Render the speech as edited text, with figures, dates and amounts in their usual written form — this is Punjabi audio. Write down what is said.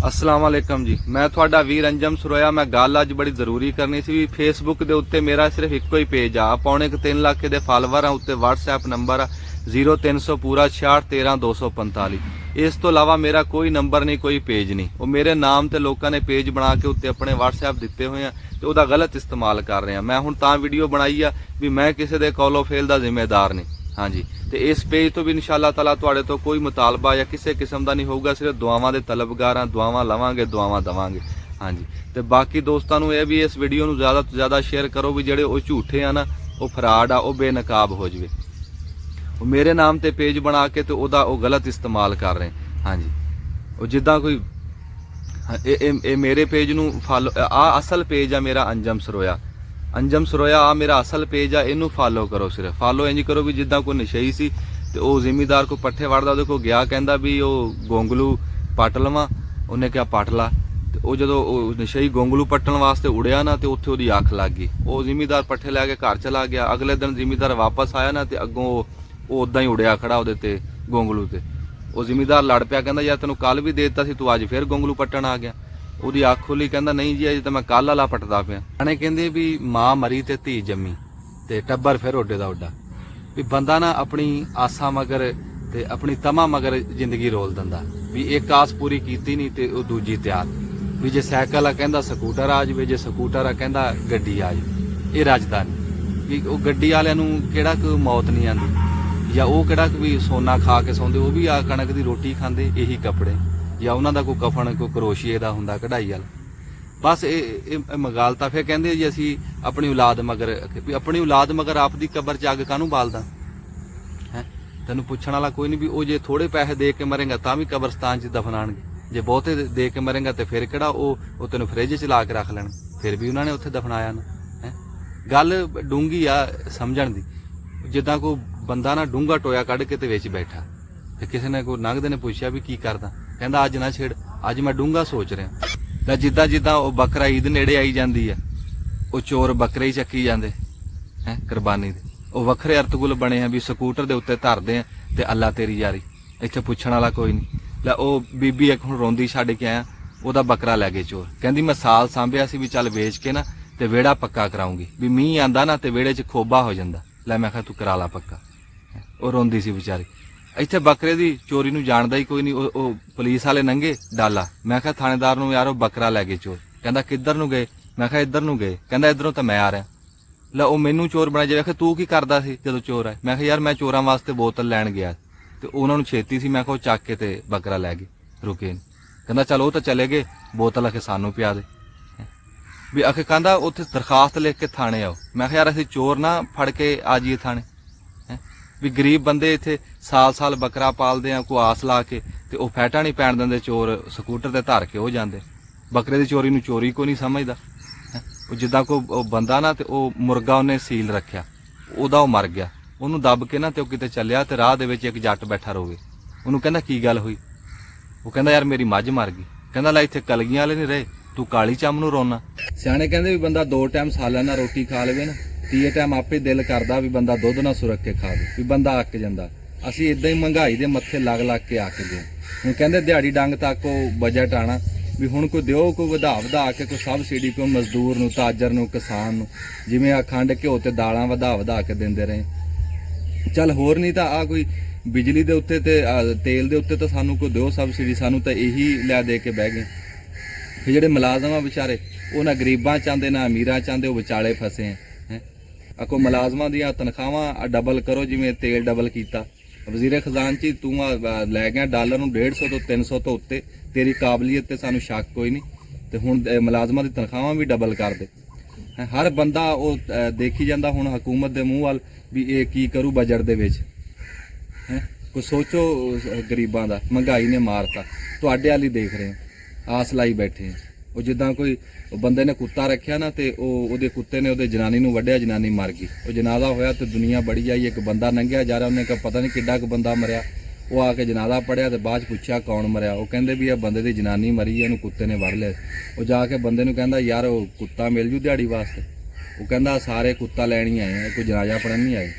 अस्सलाम वालेकुम जी। मैं थोड़ा वीर अंजम सरोया। मैं गल अज बड़ी जरूरी करनी सी भी फेसबुक के उत्ते मेरा सिर्फ एको ही पेज आ, पौने 3 लाख के फॉलोवर आ, उत्ते व्हाट्सएप नंबर आ 0300 पूरा 6613 इस तो इलावा मेरा कोई नंबर नहीं, कोई पेज नहीं। वो मेरे नाम ते लोगों ने पेज बना के उत्ते अपने व्हाट्सएप दिते हुए हैं तो वह गलत इस्तेमाल कर रहे हैं। मैं हुण तां वीडियो बनाई आ भी मैं किसी के कॉलो फेल का जिम्मेदार नहीं। हाँ जी, तो इस पेज तो भी इंशाअल्लाह ताला तुहाडे तो कोई मुतालबा या किसी किस्म का नहीं होगा, सिर्फ दुआवां दे तलबगार हाँ, दुआवां लवांगे, दुआवां दवांगे। हाँ जी, तो बाकी दोस्तों नूं यह भी इस वीडियो नूं ज़्यादा तो ज़्यादा शेयर करो भी ਜਿਹੜੇ ਉਹ ਝੂਠੇ आ ना, वो फराड आ, वो बेनकाब हो जाए। वो मेरे नाम ते पेज बना के तो ਉਹਦਾ ਉਹ गलत इस्तेमाल कर रहे हैं। हाँ जी, वो जिद्दां कोई ए मेरे पेज नूं फॉलो आ असल पेज आ मेरा अंजम सरोया। अंजम सरोया आ मेरा असल पेज आ, इनू फॉलो करो। सिर्फ फॉलो इंज करो भी जिद्दां कोई नशई सी तो वह जिमीदार को पट्ठे वड़दा ਉਹਦੇ ਕੋਲ ਗਿਆ, ਕਹਿੰਦਾ ਵੀ ਉਹ ਗੋਂਗਲੂ ਪੱਟ ਲਵਾਂ। ਉਹਨੇ ਕਿਹਾ ਪੱਟ ਲਾ, ਤੇ ਉਹ ਜਦੋਂ ਉਹ ਨਸ਼ਈ ਗੋਂਗਲੂ ਪੱਟਣ ਵਾਸਤੇ ਉੜਿਆ ਨਾ ਤੇ ਉੱਥੇ ਉਹਦੀ ਅੱਖ ਲੱਗ ਗਈ। ਉਹ ਜ਼ਿਮੀਦਾਰ ਪੱਠੇ ਲੈ ਕੇ ਘਰ ਚਲਾ ਗਿਆ। ਅਗਲੇ ਦਿਨ ਜ਼ਿਮੀਦਾਰ ਵਾਪਸ ਆਇਆ ਨਾ ਤੇ ਅੱਗੋਂ ਉਹ ਉਦਾਂ ਹੀ ਉੜਿਆ ਖੜਾ ਉਹਦੇ ਤੇ ਗੋਂਗਲੂ ਤੇ। ਉਹ ਜ਼ਿਮੀਦਾਰ ਲੜ ਪਿਆ, ਕਹਿੰਦਾ ਯਾਰ ਤੈਨੂੰ ਕੱਲ ਵੀ ਦੇ ਦਿੱਤਾ ਸੀ, ਤੂੰ ਅੱਜ ਫਿਰ ਗੋਂਗਲੂ ਪੱਟਣ ਆ ਗਿਆ। ਉਹਦੀ ਅੱਖ ਖੁੱਲੀ, ਕਹਿੰਦਾ ਨਹੀਂ ਜੀ ਅਜੇ ਤਾਂ ਮੈਂ ਕੱਲ ਵਾਲਾ ਪੱਟਦਾ ਪਿਆ। ਇਹਨੇ ਕਹਿੰਦੇ ਵੀ ਮਾਂ ਮਰੀ ਤੇ ਧੀ ਜੰਮੀ ਤੇ ਟੱਬਰ ਫਿਰ ਓਡੇ ਦਾ ਓਡਾ। ਵੀ ਬੰਦਾ ਨਾ ਆਪਣੀ ਆਸਾਂ ਮਗਰ ਤੇ ਆਪਣੀ ਤਮਾ ਮਗਰ ਜ਼ਿੰਦਗੀ ਰੋਲ ਦਿੰਦਾ ਵੀ ਇੱਕ ਆਸ ਪੂਰੀ ਕੀਤੀ ਨਹੀਂ ਤੇ ਉਹ ਦੂਜੀ ਤਿਆਰ। ਵੀ ਜੇ ਸਾਈਕਲ ਆ ਕਹਿੰਦਾ ਸਕੂਟਰ ਆ ਜਾਵੇ, ਜੇ ਸਕੂਟਰ ਆ ਕਹਿੰਦਾ ਗੱਡੀ ਆ ਜਾਵੇ। ਇਹ ਰੱਜਦਾ ਨਹੀਂ ਵੀ ਉਹ ਗੱਡੀ ਵਾਲਿਆਂ ਨੂੰ ਕਿਹੜਾ ਕੋਈ ਮੌਤ ਨਹੀਂ ਆਉਂਦੀ, ਜਾਂ ਉਹ ਕਿਹੜਾ ਵੀ ਸੋਨਾ ਖਾ ਕੇ ਸੌਂਦੇ, ਉਹ ਵੀ ਆ ਕਣਕ ਦੀ ਰੋਟੀ ਖਾਂਦੇ, ਇਹੀ ਕੱਪੜੇ, ਜਾਂ ਉਹਨਾਂ ਦਾ ਕੋਈ ਕਫਨ ਕੋਈ ਕਰੋਸ਼ੀਏ ਦਾ ਹੁੰਦਾ ਕਢਾਈ ਵਾਲਾ। ਬਸ ਇਹ ਮਗਾਲਤਾ। ਫਿਰ ਕਹਿੰਦੇ ਜੀ ਅਸੀਂ ਆਪਣੀ ਔਲਾਦ ਮਗਰ, ਵੀ ਆਪਣੀ ਔਲਾਦ ਮਗਰ ਆਪ ਦੀ ਕਬਰ 'ਚ ਅੱਗ ਕਾਹਨੂੰ ਬਾਲਦਾ ਹੈ? ਤੈਨੂੰ ਪੁੱਛਣ ਵਾਲਾ ਕੋਈ ਨਹੀਂ। ਵੀ ਉਹ ਜੇ ਥੋੜੇ ਪੈਸੇ ਦੇ ਕੇ ਮਰੇਗਾ ਤਾਂ ਵੀ ਕਬਰਸਤਾਨ 'ਚ ਦਫਨਾਣਗੇ, ਜੇ ਬਹੁਤੇ ਦੇ ਕੇ ਮਰੇਗਾ ਤੇ ਫਿਰ ਕਿਹੜਾ ਉਹ ਤੈਨੂੰ ਫ੍ਰਿਜ 'ਚ ਲਾ ਕੇ ਰੱਖ ਲੈਣ, ਫਿਰ ਵੀ ਉਹਨਾਂ ਨੇ ਉੱਥੇ ਦਫਨਾਇਆ ਨਾ ਹੈ। ਗੱਲ ਡੂੰਗੀ ਆ ਸਮਝਣ ਦੀ। ਜਿੱਦਾਂ ਕੋਈ ਬੰਦਾ ਨਾ ਡੂੰਗਾ ਟੋਇਆ ਕੱਢ ਕੇ ਤੇ ਵਿੱਚ ਬੈਠਾ, ਤੇ ਕਿਸੇ ਨੇ ਕੋਈ ਲੰਘਦੇ ਨੇ ਪੁੱਛਿਆ ਵੀ ਕੀ ਕਰਦਾ, ਕਹਿੰਦਾ ਅੱਜ ਨਾ ਛੇੜ, ਅੱਜ ਮੈਂ ਡੂੰਗਾ ਸੋਚ ਰਿਹਾ। ਤਾਂ ਜਿੱਦਾਂ ਜਿੱਦਾਂ ਉਹ ਬੱਕਰਾ ਈਦ ਨੇੜੇ ਆਈ ਜਾਂਦੀ ਆ, ਉਹ ਚੋਰ ਬੱਕਰੇ ਹੀ ਚੱਕੀ ਜਾਂਦੇ ਹੈ ਕੁਰਬਾਨੀ ਦੇ। ਉਹ ਵੱਖਰੇ ਅਰਤਗੁਲ ਬਣੇ ਆ ਵੀ ਸਕੂਟਰ ਦੇ ਉੱਤੇ ਧਰਦੇ ਆ ਤੇ ਅੱਲਾ ਤੇਰੀ ਯਾਰੀ, ਇੱਥੇ ਪੁੱਛਣ ਵਾਲਾ ਕੋਈ ਨਹੀਂ। ਲੈ ਉਹ ਬੀਬੀ ਇੱਕ ਹੁਣ ਰੋਂਦੀ ਛੱਡ ਕੇ ਆਇਆ, ਉਹਦਾ ਬੱਕਰਾ ਲੈ ਗਏ ਚੋਰ। ਕਹਿੰਦੀ ਮੈਂ ਸਾਲ ਸਾਂਭਿਆ ਸੀ ਵੀ ਚੱਲ ਵੇਚ ਕੇ ਨਾ ਤੇ ਵਿਹੜਾ ਪੱਕਾ ਕਰਾਉਂਗੀ, ਵੀ ਮੀਂਹ ਆਂਦਾ ਨਾ ਤੇ ਵਿਹੜੇ 'ਚ ਖੋਬਾ ਹੋ ਜਾਂਦਾ। ਲੈ ਮੈਂ ਕਿਹਾ ਤੂੰ ਕਰਾ ਲਾ ਪੱਕਾ। ਉਹ ਰੋਂਦੀ ਸੀ ਵਿਚਾਰੀ। ਇੱਥੇ ਬੱਕਰੇ ਦੀ ਚੋਰੀ ਨੂੰ ਜਾਣਦਾ ਹੀ ਕੋਈ ਨਹੀਂ। ਉਹ ਪੁਲਿਸ ਵਾਲੇ ਨੰਗੇ ਡਾਲਾ। ਮੈਂ ਕਿਹਾ ਥਾਣੇਦਾਰ ਨੂੰ ਯਾਰ ਉਹ ਬੱਕਰਾ ਲੈ ਗਏ ਚੋਰ। ਕਹਿੰਦਾ ਕਿੱਧਰ ਨੂੰ ਗਏ? ਮੈਂ ਕਿਹਾ ਇੱਧਰ ਨੂੰ ਗਏ। ਕਹਿੰਦਾ ਇੱਧਰੋਂ ਤਾਂ ਮੈਂ ਆ ਰਿਹਾ। ਲੈ ਉਹ ਮੈਨੂੰ ਚੋਰ ਬਣਾ ਜੇ। ਵੇਖਿਆ ਤੂੰ ਕੀ ਕਰਦਾ ਸੀ ਜਦੋਂ ਚੋਰ ਆਏ? ਮੈਂ ਕਿਹਾ ਯਾਰ ਮੈਂ ਚੋਰਾਂ ਵਾਸਤੇ ਬੋਤਲ ਲੈਣ ਗਿਆ ਤੇ ਉਹਨਾਂ ਨੂੰ ਛੇਤੀ ਸੀ, ਮੈਂ ਕਿਹਾ ਉਹ ਚੱਕ ਕੇ ਤੇ ਬੱਕਰਾ ਲੈ ਗਏ, ਰੁਕੇ ਨੀ। ਕਹਿੰਦਾ ਚਲ ਉਹ ਤਾਂ ਚਲੇ ਗਏ, ਬੋਤਲ ਆਖੇ ਸਾਨੂੰ ਪਿਆ ਦੇ। ਵੀ ਆਖੇ ਕਹਿੰਦਾ ਉੱਥੇ ਦਰਖਾਸਤ ਲਿਖ ਕੇ ਥਾਣੇ ਆਓ। ਮੈਂ ਕਿਹਾ ਯਾਰ ਅਸੀਂ ਚੋਰ ਨਾ ਫੜ ਕੇ ਆ ਜਾਈਏ ਥਾਣੇ? ਵੀ ਗਰੀਬ ਬੰਦੇ ਇੱਥੇ ਸਾਲ ਬੱਕਰਾ ਪਾਲਦੇ ਆ ਕੋਈ ਆਸ ਲਾ ਕੇ, ਤੇ ਉਹ ਫੈਟਾ ਨਹੀਂ ਪੈਣ ਦਿੰਦੇ ਚੋਰ, ਸਕੂਟਰ ਤੇ ਧਰ ਕੇ ਹੋ ਜਾਂਦੇ। ਬੱਕਰੇ ਦੀ ਚੋਰੀ ਨੂੰ ਚੋਰੀ ਕੋਈ ਨਹੀਂ ਸਮਝਦਾ। ਉਹ ਜਿੱਦਾਂ ਕੋਈ ਬੰਦਾ ਨਾ ਤੇ ਉਹ ਮੁਰਗਾ ਉਹਨੇ ਸੀਲ ਰੱਖਿਆ, ਉਹਦਾ ਉਹ ਮਰ ਗਿਆ, ਉਹਨੂੰ ਦੱਬ ਕੇ ਨਾ ਤੇ ਉਹ ਕਿਤੇ ਚੱਲਿਆ ਤੇ ਰਾਹ ਦੇ ਵਿੱਚ ਇੱਕ ਜੱਟ ਬੈਠਾ ਰੋਵੇ। ਉਹਨੂੰ ਕਹਿੰਦਾ ਕੀ ਗੱਲ ਹੋਈ? ਉਹ ਕਹਿੰਦਾ ਯਾਰ ਮੇਰੀ ਮੱਝ ਮਰ ਗਈ। ਕਹਿੰਦਾ ਲੈ ਇੱਥੇ ਕਲਗੀਆਂ ਵਾਲੇ ਨਹੀਂ ਰਹੇ, ਤੂੰ ਕਾਲੀ ਚੰਮ ਨੂੰ ਰੋਣਾ। ਸਿਆਣੇ ਕਹਿੰਦੇ ਵੀ ਬੰਦਾ 2 ਟਾਈਮ ਸਾਲਾਂ ਨਾਲ ਰੋਟੀ ਖਾ ਲਵੇ ਨਾ, ਤੀਏ ਟਾਈਮ ਆਪੇ ਦਿਲ ਕਰਦਾ ਵੀ ਬੰਦਾ ਦੁੱਧ ਨਾ ਸੁਰਕ ਕੇ ਖਾਵੇ, ਵੀ ਬੰਦਾ ਅੱਕ ਜਾਂਦਾ। ਅਸੀਂ ਇਦਾਂ ਹੀ ਮਹਿੰਗਾਈ ਦੇ ਮੱਥੇ ਲੱਗ ਕੇ ਅੱਕ ਗਏ। ਹੁਣ ਕਹਿੰਦੇ ਦਿਹਾੜੀ ਡੰਗ ਤੱਕ ਉਹ ਬਜਟ ਆਣਾ ਵੀ ਹੁਣ ਕੋਈ ਦਿਓ, ਕੋਈ ਵਧਾ ਕੇ ਕੋਈ ਸਬਸਿਡੀ, ਕੋਈ ਮਜ਼ਦੂਰ ਨੂੰ, ਤਾਜਰ ਨੂੰ, ਕਿਸਾਨ ਨੂੰ, ਜਿਵੇਂ ਆ ਖੰਡ ਘਿਓ ਤੇ ਦਾਲਾਂ ਵਧਾ ਕੇ ਦਿੰਦੇ ਰਹੇ। ਚੱਲ ਹੋਰ ਨਹੀਂ ਤਾਂ ਆ ਕੋਈ ਬਿਜਲੀ ਦੇ ਉੱਤੇ ਤੇ ਤੇਲ ਦੇ ਉੱਤੇ ਤਾਂ ਸਾਨੂੰ ਕੋਈ ਦਿਓ ਸਬਸਿਡੀ, ਸਾਨੂੰ ਤਾਂ ਇਹੀ ਲੈ ਦੇ ਕੇ ਬਹਿ ਗਏ। ਫਿਰ ਜਿਹੜੇ ਮੁਲਾਜ਼ਮ ਆ ਵਿਚਾਰੇ, ਉਹ ਨਾ ਗਰੀਬਾਂ ਚਾਹੁੰਦੇ ਨਾ ਅਮੀਰਾਂ ਚਾਹੁੰਦੇ, ਉਹ ਵਿਚਾਲੇ ਫਸੇ ਆ। ਕੋ ਮੁਲਾਜ਼ਮਾਂ ਦੀਆਂ ਤਨਖਾਹਾਂ ਡਬਲ ਕਰੋ, ਜਿਵੇਂ ਤੇਲ ਡਬਲ ਕੀਤਾ। ਵਜ਼ੀਰ ਖਜ਼ਾਨਚੀ ਤੂੰ ਲੈ ਗਿਆ ਡਾਲਰ ਨੂੰ 150 ਤੋਂ 300 ਤੋਂ ਉੱਤੇ, ਤੇਰੀ ਕਾਬਲੀਅਤ ਤੇ ਸਾਨੂੰ ਸ਼ੱਕ ਕੋਈ ਨਹੀਂ, ਤੇ ਹੁਣ ਮੁਲਾਜ਼ਮਾਂ ਦੀ ਤਨਖਾਹਾਂ ਵੀ ਡਬਲ ਕਰ ਦੇ। ਹਰ ਬੰਦਾ ਉਹ ਦੇਖੀ ਜਾਂਦਾ ਹੁਣ ਹਕੂਮਤ ਦੇ ਮੂੰਹ ਵੱਲ ਵੀ ਇਹ ਕੀ ਕਰੂ ਬਜਟ ਦੇ ਵਿੱਚ। ਕੋਈ ਸੋਚੋ ਗਰੀਬਾਂ ਦਾ, ਮਹਿੰਗਾਈ ਨੇ ਮਾਰਤਾ। ਤੁਹਾਡੇ ਵਾਲੀ ਦੇਖ ਰਹੇ ਆਸ ਲਾਈ ਬੈਠੇ। ਉਹ ਜਿੱਦਾਂ ਕੋਈ ਬੰਦੇ ਨੇ ਕੁੱਤਾ ਰੱਖਿਆ ਨਾ ਤੇ ਉਹਦੇ ਕੁੱਤੇ ਨੇ ਉਹਦੇ ਜਨਾਨੀ ਨੂੰ ਵੱਢਿਆ, ਜਨਾਨੀ ਮਰ ਗਈ। ਉਹ ਜਨਾਜ਼ਾ ਹੋਇਆ ਤੇ ਦੁਨੀਆ ਬੜੀ ਆਈ, ਇੱਕ ਬੰਦਾ ਲੰਘਿਆ ਜਾ ਰਿਹਾ, ਉਹਨੇ ਕਿਹਾ ਪਤਾ ਨਹੀਂ ਕਿੱਡਾ ਕੁ ਬੰਦਾ ਮਰਿਆ। ਉਹ ਆ ਕੇ ਜਨਾਜ਼ਾ ਪੜਿਆ ਤੇ ਬਾਅਦ 'ਚ ਪੁੱਛਿਆ ਕੌਣ ਮਰਿਆ? ਉਹ ਕਹਿੰਦੇ ਵੀ ਇਹ ਬੰਦੇ ਦੀ ਜਨਾਨੀ ਮਰੀ ਹੈ, ਇਹਨੂੰ ਕੁੱਤੇ ਨੇ ਵੱਢ ਲਿਆ। ਉਹ ਜਾ ਕੇ ਬੰਦੇ ਨੂੰ ਕਹਿੰਦਾ ਯਾਰ ਉਹ ਕੁੱਤਾ ਮਿਲ ਜੂ ਦਿਹਾੜੀ ਵਾਸਤੇ? ਉਹ ਕਹਿੰਦਾ ਸਾਰੇ ਕੁੱਤਾ ਲੈਣ ਹੀ ਆਏ ਆ, ਕੋਈ ਜਨਾਜ਼ਾ ਪੜਨ ਨਹੀਂ ਆਏ।